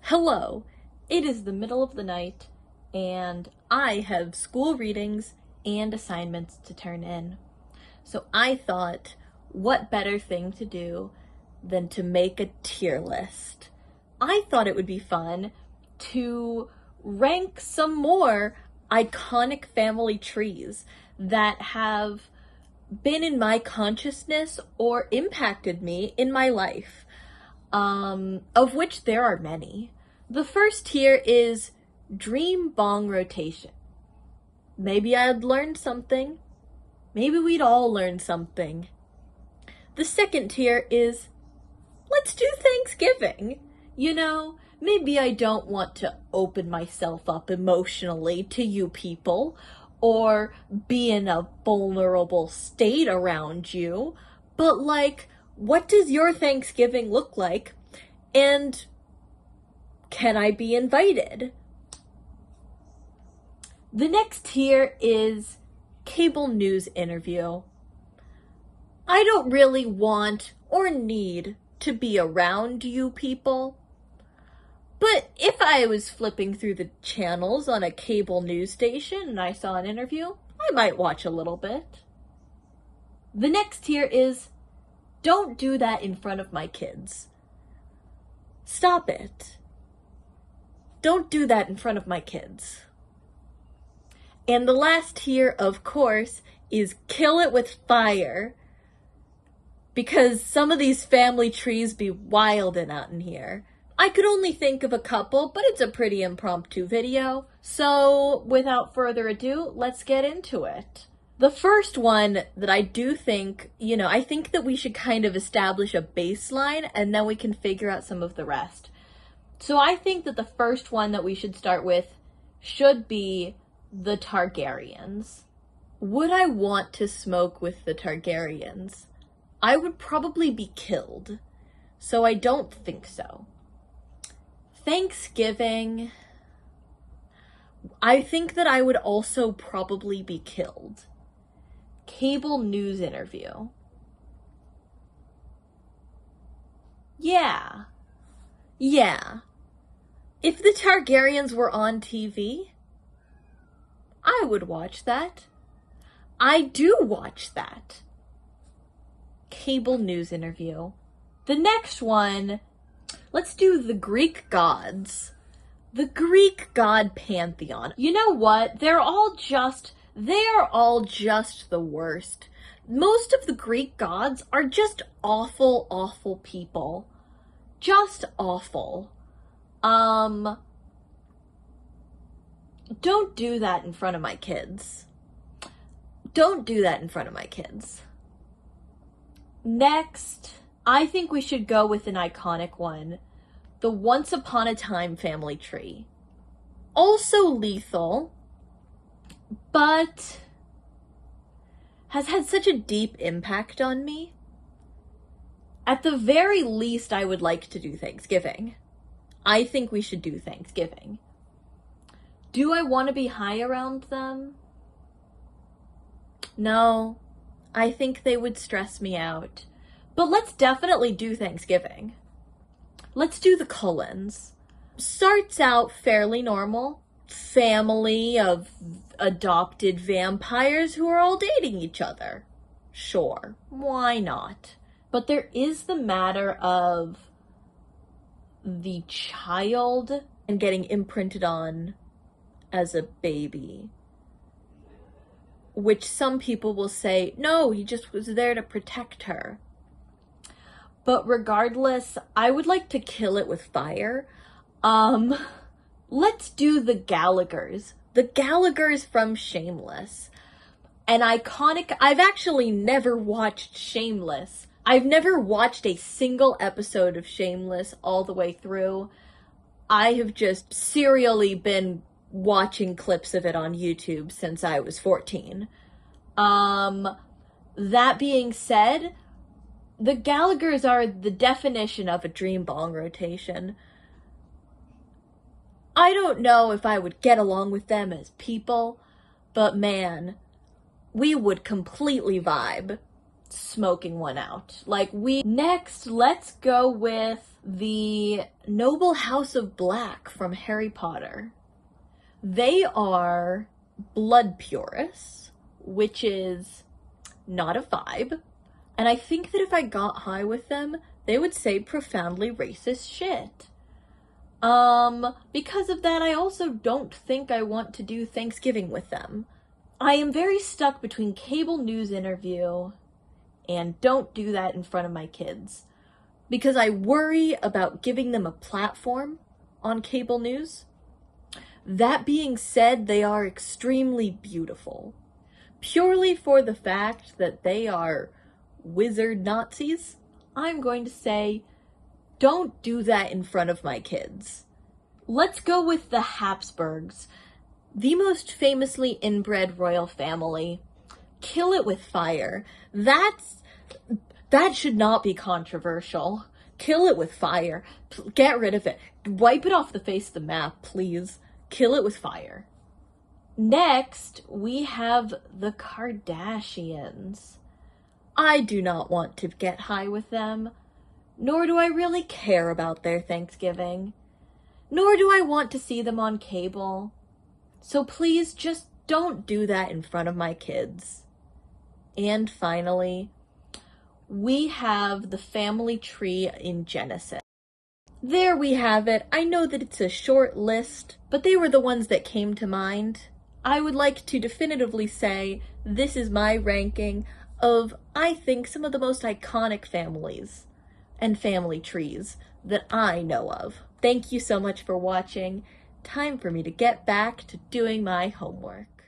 Hello, it is the middle of the night, and I have school readings and assignments to turn in. So I thought, what better thing to do than to make a tier list? I thought it would be fun to rank some more iconic family trees that have been in my consciousness or impacted me in my life, of which there are many. The first tier is dream bong rotation. Maybe I'd learned something. Maybe we'd all learn something. The second tier is, let's do Thanksgiving. Maybe I don't want to open myself up emotionally to you people or be in a vulnerable state around you, but what does your Thanksgiving look like? And can I be invited? The next tier is cable news interview. I don't really want or need to be around you people, but if I was flipping through the channels on a cable news station and I saw an interview, I might watch a little bit. The next tier is, don't do that in front of my kids. Stop it. Don't do that in front of my kids. And the last tier, of course, is kill it with fire. Because some of these family trees be wildin' out in here. I could only think of a couple, but it's a pretty impromptu video. So without further ado, let's get into it. The first one that I do think, I think that we should kind of establish a baseline and then we can figure out some of the rest. So I think that the first one that we should start with should be the Targaryens. Would I want to smoke with the Targaryens? I would probably be killed, so I don't think so. Thanksgiving, I think that I would also probably be killed. Cable news interview. Yeah. If the Targaryens were on TV, I would watch that. I do watch that. Cable news interview. The next one, let's do the Greek gods. The Greek god pantheon. You know what? They are all just the worst. Most of the Greek gods are just awful, awful people. Just awful. Don't do that in front of my kids. Don't do that in front of my kids. Next, I think we should go with an iconic one. The Once Upon a Time family tree. Also lethal, but has had such a deep impact on me. At the very least, I would like to do Thanksgiving. I think we should do Thanksgiving. Do I want to be high around them? No, I think they would stress me out. But let's definitely do Thanksgiving. Let's do the Cullens. Starts out fairly normal. Family of adopted vampires who are all dating each other. Sure, why not? But there is the matter of the child and getting imprinted on as a baby, which some people will say, no, he just was there to protect her. But regardless, I would like to kill it with fire. Let's do the Gallaghers. The Gallaghers from Shameless. An iconic, I've actually never watched Shameless. I've never watched a single episode of Shameless all the way through. I have just serially been watching clips of it on YouTube since I was 14. That being said, the Gallaghers are the definition of a dream bong rotation. I don't know if I would get along with them as people, but man, we would completely vibe. smoking one out. Next, let's go with the Noble House of Black from Harry Potter. They are blood purists, which is not a vibe. And I think that if I got high with them, they would say profoundly racist shit. Because of that, I also don't think I want to do Thanksgiving with them. I am very stuck between cable news interview and don't do that in front of my kids. Because I worry about giving them a platform on cable news. That being said, they are extremely beautiful. Purely for the fact that they are wizard Nazis, I'm going to say, don't do that in front of my kids. Let's go with the Habsburgs, the most famously inbred royal family. Kill it with fire. That should not be controversial. Kill it with fire. Get rid of it. Wipe it off the face of the map, please. Kill it with fire. Next, we have the Kardashians. I do not want to get high with them, nor do I really care about their Thanksgiving, nor do I want to see them on cable. So please just don't do that in front of my kids. And finally, we have the family tree in Genesis. There we have it. I know that it's a short list, but they were the ones that came to mind. I would like to definitively say this is my ranking of, I think, some of the most iconic families and family trees that I know of. Thank you so much for watching. Time for me to get back to doing my homework.